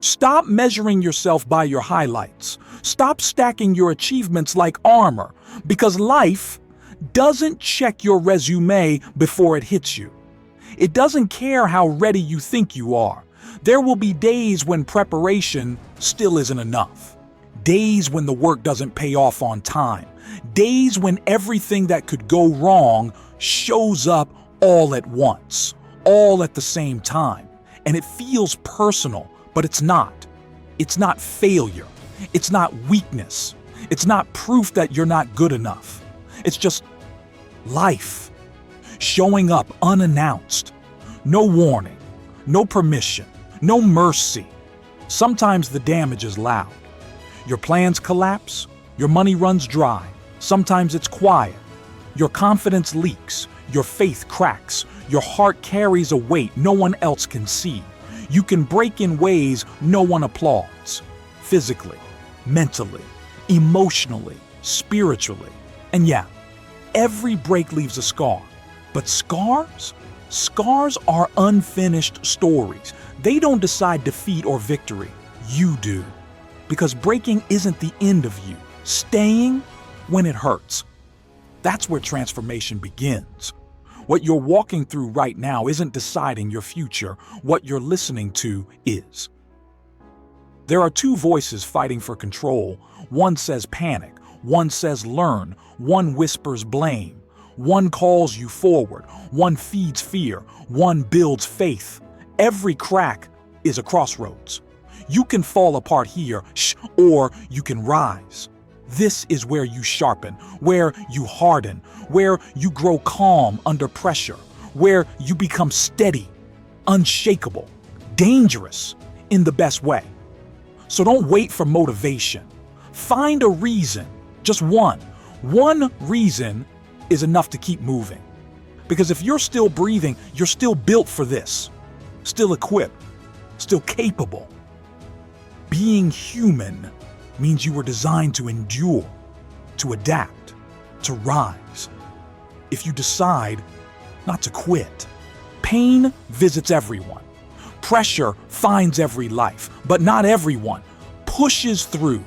Stop measuring yourself by your highlights. Stop stacking your achievements like armor, because life doesn't check your resume before it hits you. It doesn't care how ready you think you are. There will be days when preparation still isn't enough. Days when the work doesn't pay off on time. Days when everything that could go wrong shows up all at once, all at the same time. And it feels personal, but it's not. It's not failure. It's not weakness. It's not proof that you're not good enough. It's just life, showing up unannounced. No warning, no permission, no mercy. Sometimes the damage is loud. Your plans collapse, your money runs dry. Sometimes it's quiet. Your confidence leaks, your faith cracks, your heart carries a weight no one else can see. You can break in ways no one applauds. Physically, mentally, emotionally, spiritually. And yeah, every break leaves a scar. But scars? Scars are unfinished stories. They don't decide defeat or victory. You do. Because breaking isn't the end of you. Staying when it hurts. That's where transformation begins. What you're walking through right now isn't deciding your future. What you're listening to is. There are two voices fighting for control. One says panic. One says learn. One whispers blame. One calls you forward. One feeds fear. One builds faith. Every crack is a crossroads. You can fall apart here, or you can rise. This is where you sharpen, where you harden, where you grow calm under pressure, where you become steady, unshakable, dangerous in the best way. So don't wait for motivation. Find a reason, just one. One reason is enough to keep moving. Because if you're still breathing, you're still built for this, still equipped, still capable. Being human means you were designed to endure, to adapt, to rise. If you decide not to quit, pain visits everyone. Pressure finds every life, but not everyone pushes through.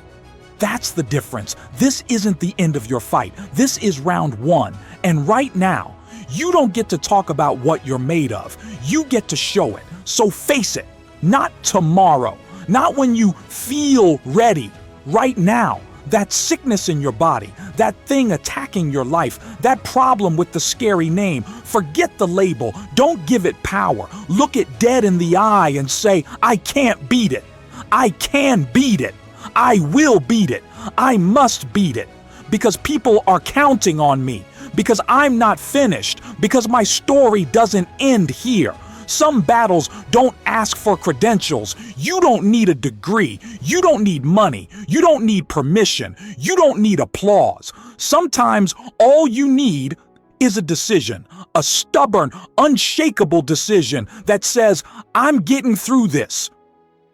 That's the difference. This isn't the end of your fight. This is round one. And right now, you don't get to talk about what you're made of. You get to show it. So face it. Not tomorrow. Not when you feel ready. Right now. That sickness in your body, that thing attacking your life, that problem with the scary name. Forget the label. Don't give it power. Look it dead in the eye and say, I can't beat it. I can beat it. I will beat it. I must beat it. Because people are counting on me. Because I'm not finished. Because my story doesn't end here. Some battles don't ask for credentials. You don't need a degree. You don't need money. You don't need permission. You don't need applause. Sometimes all you need is a decision, a stubborn, unshakable decision that says, I'm getting through this,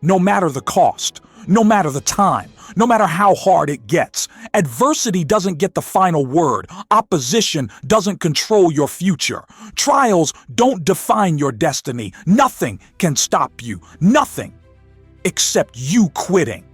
no matter the cost, no matter the time, no matter how hard it gets. Adversity doesn't get the final word. Opposition doesn't control your future. Trials don't define your destiny. Nothing can stop you. Nothing except you quitting.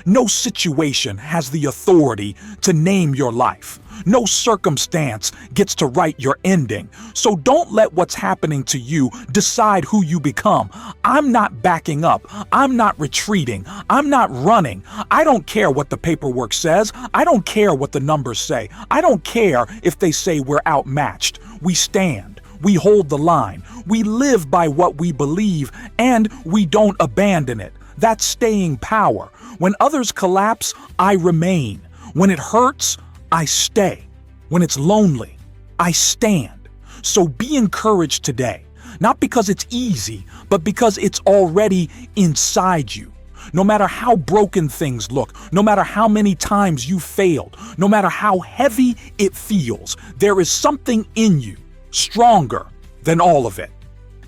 No situation has the authority to name your life. No circumstance gets to write your ending. So don't let what's happening to you decide who you become. I'm not backing up. I'm not retreating. I'm not running. I don't care what the paperwork says. I don't care what the numbers say. I don't care if they say we're outmatched. We stand. We hold the line. We live by what we believe, and we don't abandon it. That's staying power. When others collapse, I remain. When it hurts, I stay. When it's lonely, I stand. So be encouraged today, not because it's easy, but because it's already inside you. No matter how broken things look, no matter how many times you failed, no matter how heavy it feels, there is something in you stronger than all of it.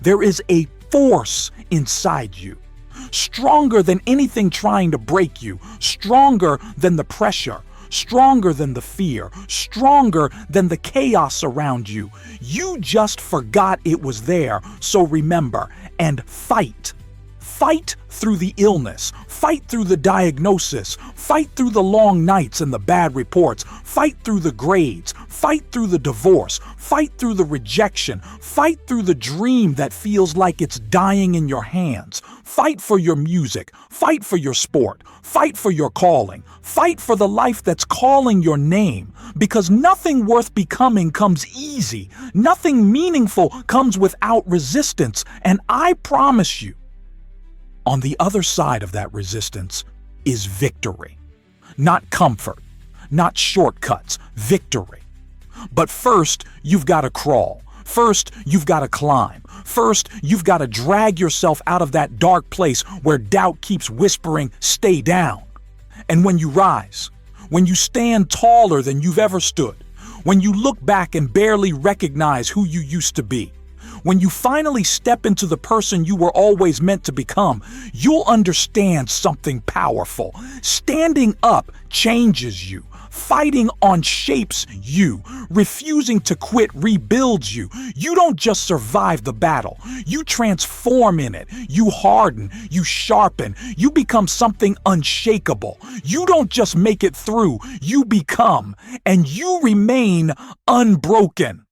There is a force inside you. Stronger than anything trying to break you, stronger than the pressure, stronger than the fear, stronger than the chaos around you. You just forgot it was there, so remember and fight. Fight through the illness. Fight through the diagnosis. Fight through the long nights and the bad reports. Fight through the grades. Fight through the divorce. Fight through the rejection. Fight through the dream that feels like it's dying in your hands. Fight for your music. Fight for your sport. Fight for your calling. Fight for the life that's calling your name. Because nothing worth becoming comes easy. Nothing meaningful comes without resistance. And I promise you, on the other side of that resistance is victory. Not comfort, not shortcuts, victory. But first, you've got to crawl. First, you've got to climb. First, you've got to drag yourself out of that dark place where doubt keeps whispering, stay down. And when you rise, when you stand taller than you've ever stood, when you look back and barely recognize who you used to be, when you finally step into the person you were always meant to become, you'll understand something powerful. Standing up changes you. Fighting on shapes you. Refusing to quit rebuilds you. You don't just survive the battle. You transform in it. You harden. You sharpen. You become something unshakable. You don't just make it through. You become. And you remain unbroken.